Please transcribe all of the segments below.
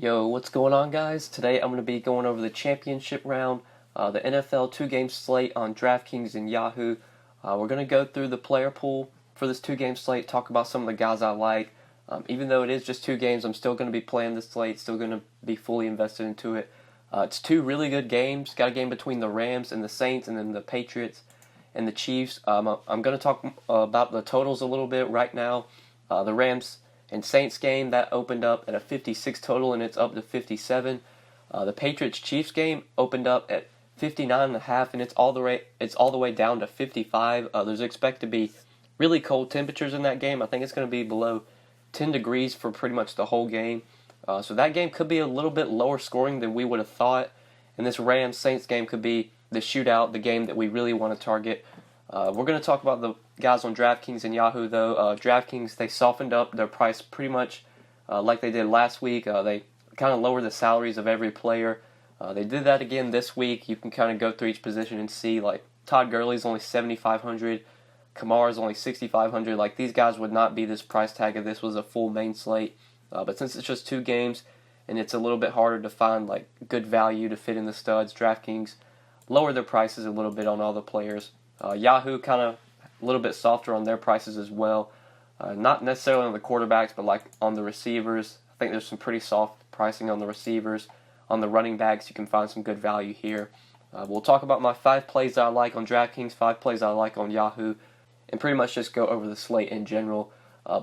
Yo, what's going on, guys? Today I'm going to be going over the championship round, the NFL two-game slate on DraftKings and Yahoo. We're going to go through the player pool for this two-game slate, talk about some of the guys I like. Even though it is just two games, I'm still going to be playing this slate, still going to be fully invested into it. It's two really good games. Got a game between the Rams and the Saints, and then the Patriots and the Chiefs. I'm going to talk about the totals a little bit right now. The Rams and Saints game, that opened up at a 56 total, and it's up to 57. The Patriots-Chiefs game opened up at 59.5, and it's all the way down to 55. There's expected to be really cold temperatures in that game. I think it's going to be below 10 degrees for pretty much the whole game. So that game could be a little bit lower scoring than we would have thought. And this Rams-Saints game could be the shootout, the game that we really want to target. We're going to talk about the guys on DraftKings and Yahoo, though. DraftKings, they softened up their price pretty much like they did last week. They kind of lowered the salaries of every player. They did that again this week. You can kind of go through each position and see, like, Todd Gurley's only $7,500. Kamara's only $6,500. Like, these guys would not be this price tag if this was a full main slate. But since it's just two games and it's a little bit harder to find, like, good value to fit in the studs, DraftKings lowered their prices a little bit on all the players. Yahoo kind of a little bit softer on their prices as well. Not necessarily on the quarterbacks, but like on the receivers. I think there's some pretty soft pricing on the receivers. On the running backs, you can find some good value here. We'll talk about my 5 plays that I like on DraftKings, 5 plays I like on Yahoo, and pretty much just go over the slate in general.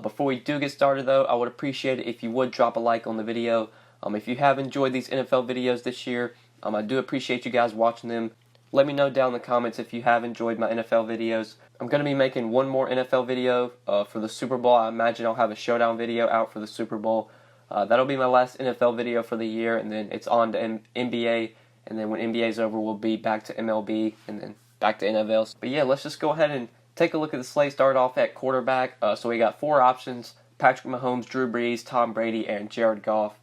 Before we do get started, though, I would appreciate it if you would drop a like on the video. If you have enjoyed these NFL videos this year, I do appreciate you guys watching them. Let me know down in the comments if you have enjoyed my NFL videos. I'm going to be making one more NFL video for the Super Bowl. I imagine I'll have a showdown video out for the Super Bowl. That'll be my last NFL video for the year, and then it's on to NBA. And then when NBA is over, we'll be back to MLB and then back to NFL. But yeah, let's just go ahead and take a look at the slate. Start off at quarterback. So we got 4 options: Patrick Mahomes, Drew Brees, Tom Brady, and Jared Goff.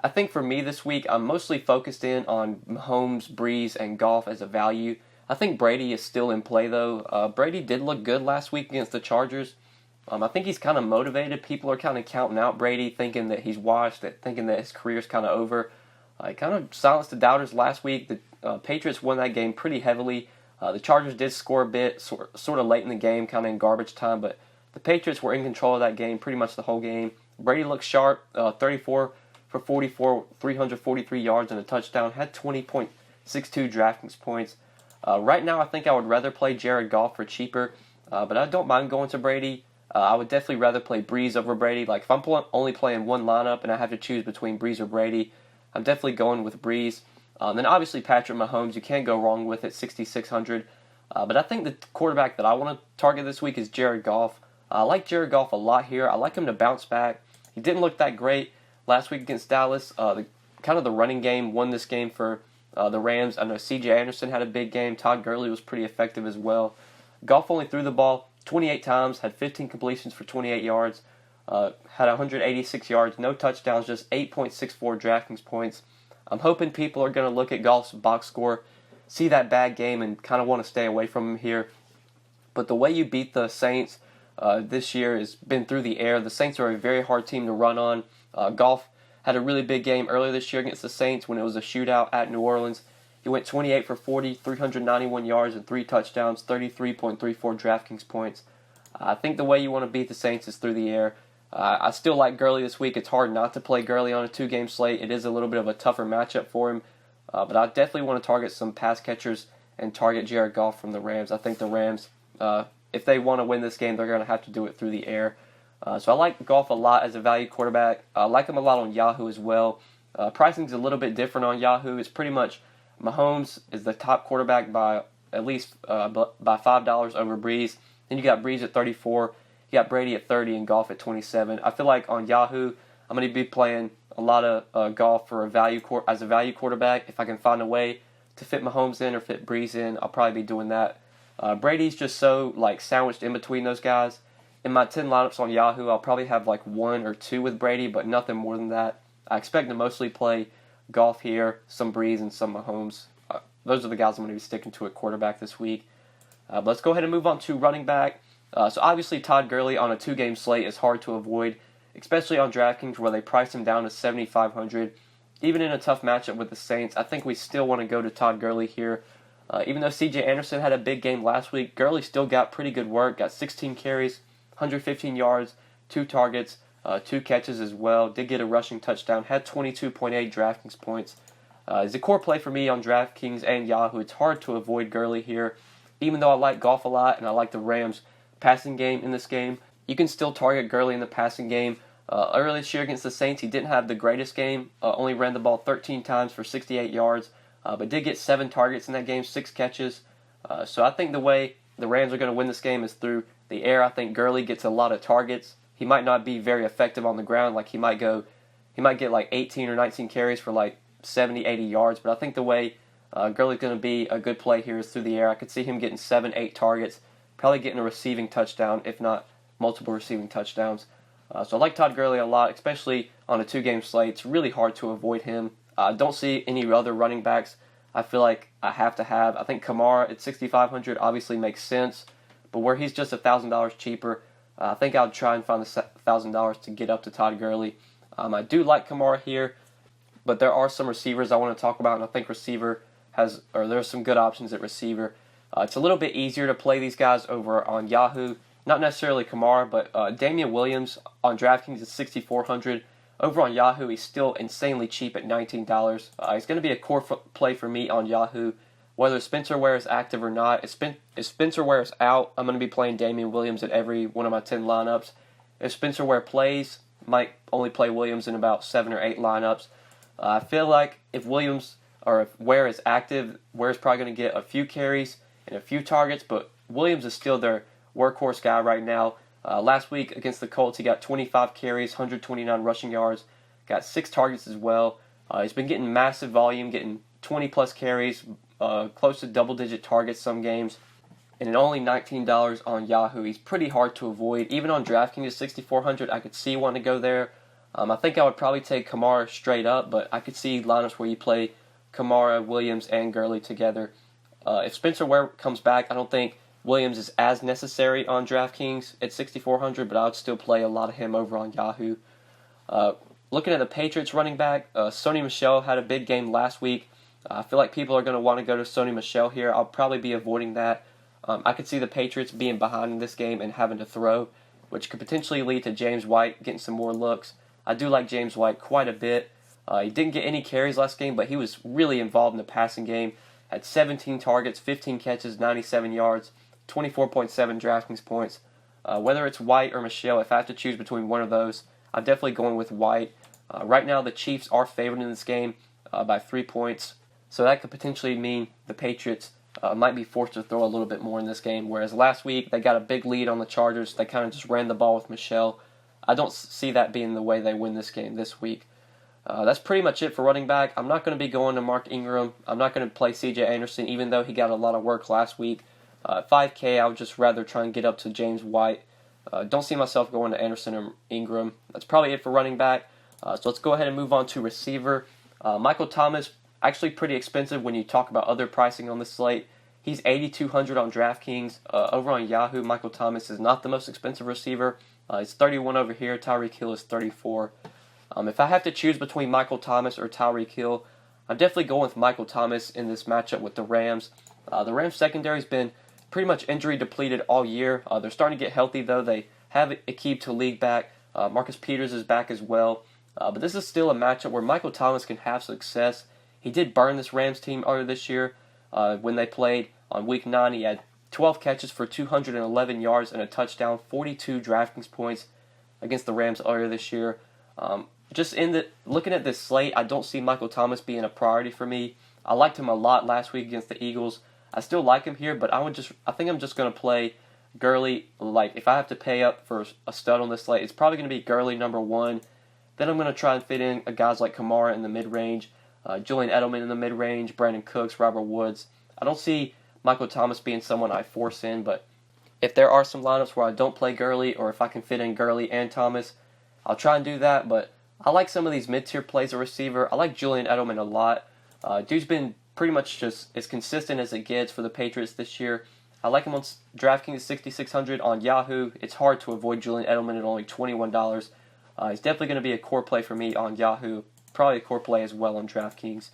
I think for me this week, I'm mostly focused in on Mahomes, Brees, and Goff as a value. I think Brady is still in play, though. Brady did look good last week against the Chargers. I think he's kind of motivated. People are kind of counting out Brady, thinking that he's washed, thinking that his career's kind of over. He kind of silenced the doubters last week. The Patriots won that game pretty heavily. The Chargers did score a bit, sort of late in the game, kind of in garbage time, but the Patriots were in control of that game pretty much the whole game. Brady looked sharp, 34 for 44, 343 yards and a touchdown, had 20.62 DraftKings points. Right now, I think I would rather play Jared Goff for cheaper, but I don't mind going to Brady. I would definitely rather play Brees over Brady. Like, if I'm only playing one lineup and I have to choose between Brees or Brady, I'm definitely going with Brees. Then obviously Patrick Mahomes, you can't go wrong with it, 6,600. But I think the quarterback that I want to target this week is Jared Goff. I like Jared Goff a lot here. I like him to bounce back. He didn't look that great last week against Dallas. The running game won this game for the Rams. I know C.J. Anderson had a big game. Todd Gurley was pretty effective as well. Goff only threw the ball 28 times, had 15 completions for 28 yards, had 186 yards, no touchdowns, just 8.64 DraftKings points. I'm hoping people are going to look at Goff's box score, see that bad game, and kind of want to stay away from him here. But the way you beat the Saints this year has been through the air. The Saints are a very hard team to run on. Goff had a really big game earlier this year against the Saints when it was a shootout at New Orleans. He went 28 for 40, 391 yards and 3 touchdowns, 33.34 DraftKings points. I think the way you want to beat the Saints is through the air. I still like Gurley this week. It's hard not to play Gurley on a 2-game slate. It is a little bit of a tougher matchup for him. But I definitely want to target some pass catchers and target Jared Goff from the Rams. I think the Rams, if they want to win this game, they're going to have to do it through the air. So I like Goff a lot as a value quarterback. I like him a lot on Yahoo as well. Pricing's a little bit different on Yahoo. It's pretty much Mahomes is the top quarterback by at least by $5 over Brees. Then you got Brees at 34. You got Brady at 30 and Goff at 27. I feel like on Yahoo, I'm going to be playing a lot of Goff for as a value quarterback. If I can find a way to fit Mahomes in or fit Brees in, I'll probably be doing that. Brady's just so sandwiched in between those guys. In my 10 lineups on Yahoo, I'll probably have 1 or 2 with Brady, but nothing more than that. I expect to mostly play Goff here, some Brees, and some Mahomes. Those are the guys I'm going to be sticking to at quarterback this week. But let's go ahead and move on to running back. So obviously Todd Gurley on a 2-game slate is hard to avoid, especially on DraftKings where they price him down to $7,500. even in a tough matchup with the Saints, I think we still want to go to Todd Gurley here. Even though C.J. Anderson had a big game last week, Gurley still got pretty good work. Got 16 carries, 115 yards, 2 targets, 2 catches as well. Did get a rushing touchdown. Had 22.8 DraftKings points. He's a core play for me on DraftKings and Yahoo. It's hard to avoid Gurley here. Even though I like Goff a lot and I like the Rams' passing game in this game, you can still target Gurley in the passing game. Earlier this year against the Saints, he didn't have the greatest game. Only ran the ball 13 times for 68 yards, but did get 7 targets in that game, 6 catches. So I think the way the Rams are going to win this game is through the air. I think Gurley gets a lot of targets. He might not be very effective on the ground. Like he might get like 18 or 19 carries for like 70, 80 yards. But I think the way Gurley's going to be a good play here is through the air. I could see him getting 7, 8 targets, probably getting a receiving touchdown, if not multiple receiving touchdowns. So I like Todd Gurley a lot, especially on a 2-game slate. It's really hard to avoid him. I don't see any other running backs I feel like I have to have. I think Kamara at $6,500 obviously makes sense, but where he's just $1,000 cheaper, I think I'll try and find the $1,000 to get up to Todd Gurley. I do like Kamara here, but there are some receivers I want to talk about, and I think there's some good options at receiver. It's a little bit easier to play these guys over on Yahoo. Not necessarily Kamara, but Damian Williams on DraftKings is $6,400. Over on Yahoo, he's still insanely cheap at $19. He's going to be a core play for me on Yahoo. Whether Spencer Ware is active or not, if Spencer Ware is out, I'm going to be playing Damian Williams at every one of my 10 lineups. If Spencer Ware plays, might only play Williams in about 7 or 8 lineups. I feel like if Ware is active, Ware's probably going to get a few carries and a few targets, but Williams is still their workhorse guy right now. Last week against the Colts, he got 25 carries, 129 rushing yards, got 6 targets as well. He's been getting massive volume, getting 20-plus carries, close to double-digit targets some games. And at only $19 on Yahoo, he's pretty hard to avoid. Even on DraftKings at $6,400, I could see wanting to go there. I think I would probably take Kamara straight up, but I could see lineups where you play Kamara, Williams, and Gurley together. If Spencer Ware comes back, I don't think Williams is as necessary on DraftKings at $6,400, but I would still play a lot of him over on Yahoo. Looking at the Patriots running back, Sony Michel had a big game last week. I feel like people are going to want to go to Sony Michel here. I'll probably be avoiding that. I could see the Patriots being behind in this game and having to throw, which could potentially lead to James White getting some more looks. I do like James White quite a bit. He didn't get any carries last game, but he was really involved in the passing game. Had 17 targets, 15 catches, 97 yards, 24.7 DraftKings points. Whether it's White or Michel, if I have to choose between one of those, I'm definitely going with White. Right now, the Chiefs are favored in this game by 3 points, so that could potentially mean the Patriots might be forced to throw a little bit more in this game, whereas last week they got a big lead on the Chargers. They kind of just ran the ball with Michel. I don't see that being the way they win this game this week. That's pretty much it for running back. I'm not going to be going to Mark Ingram. I'm not going to play C.J. Anderson, even though he got a lot of work last week. 5K, I would just rather try and get up to James White. Don't see myself going to Anderson or Ingram. That's probably it for running back. So let's go ahead and move on to receiver. Michael Thomas, actually pretty expensive when you talk about other pricing on this slate. He's $8,200 on DraftKings. Over on Yahoo, Michael Thomas is not the most expensive receiver. He's 31 over here. Tyreek Hill is 34. If I have to choose between Michael Thomas or Tyreek Hill, I'm definitely going with Michael Thomas in this matchup with the Rams. The Rams secondary's been pretty much injury depleted all year. They're starting to get healthy though. They have Aqib Talib back. Marcus Peters is back as well. But this is still a matchup where Michael Thomas can have success. He did burn this Rams team earlier this year when they played on Week 9. He had 12 catches for 211 yards and a touchdown, 42 DraftKings points against the Rams earlier this year. Looking at this slate, I don't see Michael Thomas being a priority for me. I liked him a lot last week against the Eagles. I still like him here, but I think I'm just going to play Gurley. Like, if I have to pay up for a stud on this slate, it's probably going to be Gurley number 1. Then I'm going to try and fit in guys like Kamara in the mid-range, Julian Edelman in the mid-range, Brandon Cooks, Robert Woods. I don't see Michael Thomas being someone I force in, but if there are some lineups where I don't play Gurley, or if I can fit in Gurley and Thomas, I'll try and do that. But I like some of these mid-tier plays at receiver. I like Julian Edelman a lot. Dude's been pretty much just as consistent as it gets for the Patriots this year. I like him on DraftKings 6,600 on Yahoo. It's hard to avoid Julian Edelman at only $21. He's definitely going to be a core play for me on Yahoo. probably a core play as well on DraftKings.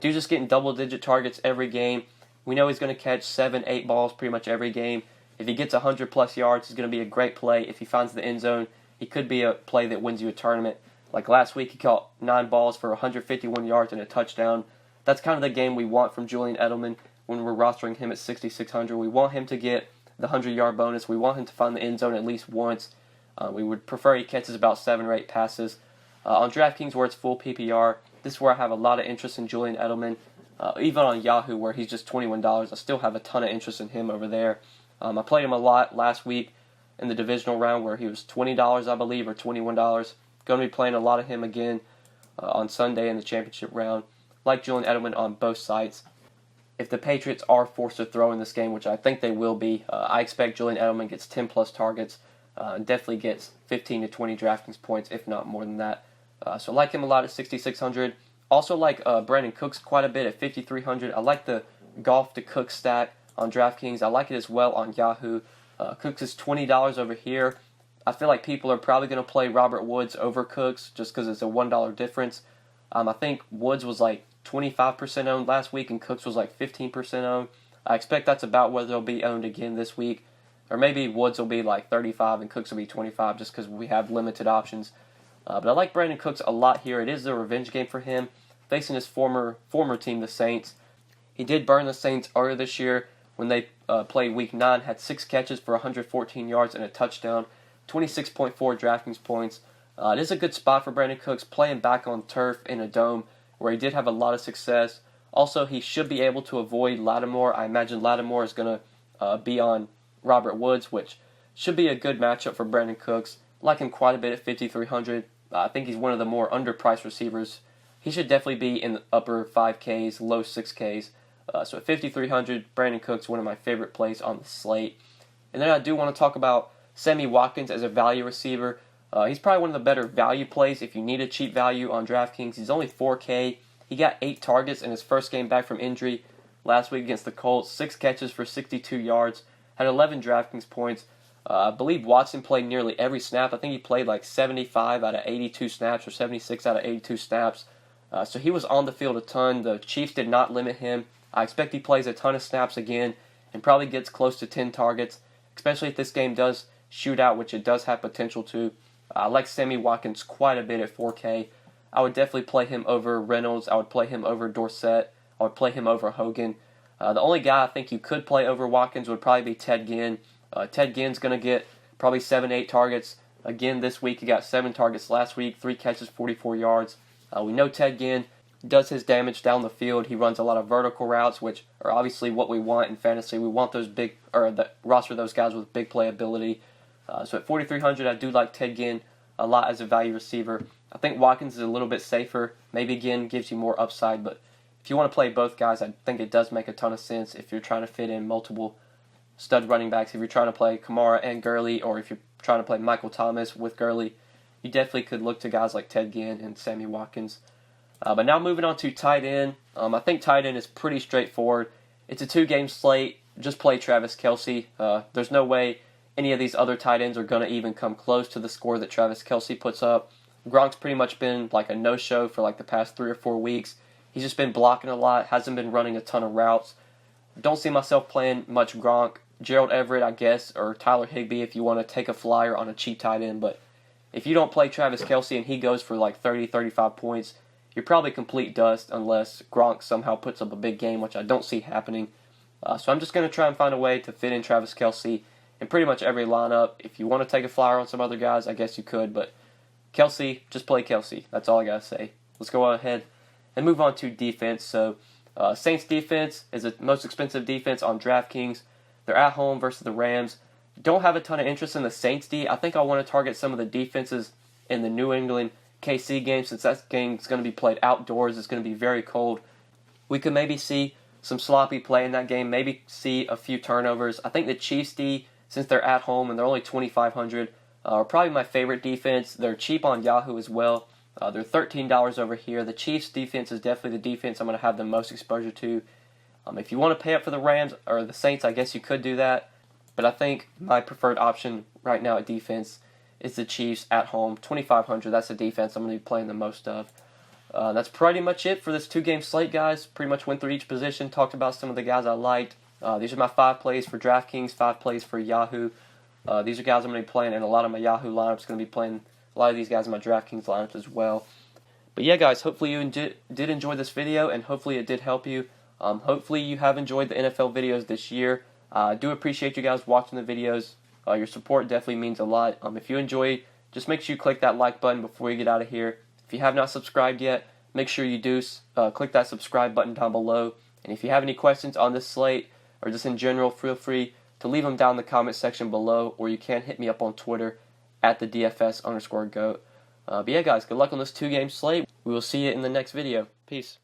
Dude's just getting double-digit targets every game. We know he's going to catch 7, 8 balls pretty much every game. If he gets 100-plus yards, he's going to be a great play. If he finds the end zone, he could be a play that wins you a tournament. Like last week, he caught 9 balls for 151 yards and a touchdown. That's kind of the game we want from Julian Edelman when we're rostering him at 6,600. We want him to get the 100-yard bonus. We want him to find the end zone at least once. We would prefer he catches about 7 or 8 passes. On DraftKings, where it's full PPR, this is where I have a lot of interest in Julian Edelman. Even on Yahoo, where he's just $21, I still have a ton of interest in him over there. I played him a lot last week in the divisional round where he was $20, I believe, or $21. Going to be playing a lot of him again on Sunday in the championship round. Like Julian Edelman on both sides. If the Patriots are forced to throw in this game, which I think they will be, I expect Julian Edelman gets 10-plus targets and definitely gets 15 to 20 DraftKings points, if not more than that. So I like him a lot at 6,600. Also like Brandon Cooks quite a bit at 5,300. I like the Golf to Cooks stack on DraftKings. I like it as well on Yahoo. Cooks is $20 over here. I feel like people are probably going to play Robert Woods over Cooks just because it's a $1 difference. I think Woods was like 25% owned last week and Cooks was like 15% owned. I expect that's about where they'll be owned again this week. Or maybe Woods will be like 35 and Cooks will be 25 just because we have limited options. But I like Brandon Cooks a lot here. It is a revenge game for him, facing his former team, the Saints. He did burn the Saints earlier this year when they played Week 9, had 6 catches for 114 yards and a touchdown, 26.4 DraftKings points. It is a good spot for Brandon Cooks, playing back on turf in a dome where he did have a lot of success. Also, he should be able to avoid Lattimore. I imagine Lattimore is going to be on Robert Woods, which should be a good matchup for Brandon Cooks. I like him quite a bit at 5,300. I think he's one of the more underpriced receivers. He should definitely be in the upper 5Ks, low 6Ks. So at 5,300, Brandon Cooks, one of my favorite plays on the slate. And then I do want to talk about Sammy Watkins as a value receiver. He's probably one of the better value plays if you need a cheap value on DraftKings. He's only 4K. He got 8 targets in his first game back from injury last week against the Colts. 6 catches for 62 yards. Had 11 DraftKings points. I believe Watson played nearly every snap. I think he played like 75 out of 82 snaps or 76 out of 82 snaps. So he was on the field a ton. The Chiefs did not limit him. I expect he plays a ton of snaps again and probably gets close to 10 targets, especially if this game does shoot out, which it does have potential to. I like Sammy Watkins quite a bit at 4K. I would definitely play him over Reynolds. I would play him over Dorsett. I would play him over Hogan. The only guy I think you could play over Watkins would probably be Ted Ginn. Ted Ginn's going to get probably 7, 8 targets. Again, this week he got 7 targets last week, 3 catches, 44 yards. We know Ted Ginn does his damage down the field. He runs a lot of vertical routes, which are obviously what we want in fantasy. We want those roster those guys with big playability. So at 4,300, I do like Ted Ginn a lot as a value receiver. I think Watkins is a little bit safer. Maybe Ginn gives you more upside, but if you want to play both guys, I think it does make a ton of sense if you're trying to fit in multiple stud running backs. If you're trying to play Kamara and Gurley, or if you're trying to play Michael Thomas with Gurley, you definitely could look to guys like Ted Ginn and Sammy Watkins. But now moving on to tight end. I think tight end is pretty straightforward. It's a 2-game slate. Just play Travis Kelce. There's no way any of these other tight ends are going to even come close to the score that Travis Kelce puts up. Gronk's pretty much been like a no-show for like the past 3 or 4 weeks. He's just been blocking a lot, hasn't been running a ton of routes. Don't see myself playing much Gronk. Gerald Everett, I guess, or Tyler Higbee if you want to take a flyer on a cheap tight end. But if you don't play Travis Kelce and he goes for like 30, 35 points, you're probably complete dust unless Gronk somehow puts up a big game, which I don't see happening. So I'm just going to try and find a way to fit in Travis Kelce in pretty much every lineup. If you want to take a flyer on some other guys, I guess you could. But Kelce, just play Kelce. That's all I got to say. Let's go ahead and move on to defense. So Saints defense is the most expensive defense on DraftKings. They're at home versus the Rams. Don't have a ton of interest in the Saints D. I think I want to target some of the defenses in the New England KC game, since that game is going to be played outdoors. It's going to be very cold. We could maybe see some sloppy play in that game, maybe see a few turnovers. I think the Chiefs D, since they're at home and they're only 2,500, are probably my favorite defense. They're cheap on Yahoo as well. They're $13 over here. The Chiefs defense is definitely the defense I'm going to have the most exposure to. If you want to pay up for the Rams or the Saints, I guess you could do that. But I think my preferred option right now at defense is the Chiefs at home. 2,500, that's the defense I'm going to be playing the most of. That's pretty much it for this 2-game slate, guys. Pretty much went through each position, talked about some of the guys I liked. These are my 5 plays for DraftKings, 5 plays for Yahoo. These are guys I'm going to be playing, and a lot of my Yahoo lineups going to be playing a lot of these guys in my DraftKings lineups as well. But yeah, guys, hopefully you did enjoy this video, and hopefully it did help you. Hopefully you have enjoyed the NFL videos this year. I do appreciate you guys watching the videos. Your support definitely means a lot. If you enjoy, just make sure you click that like button before you get out of here. If you have not subscribed yet, make sure you do. Click that subscribe button down below. And if you have any questions on this slate or just in general, feel free to leave them down in the comment section below, or you can hit me up on Twitter at the DFS_GOAT. But yeah, guys, good luck on this 2-game slate. We will see you in the next video. Peace.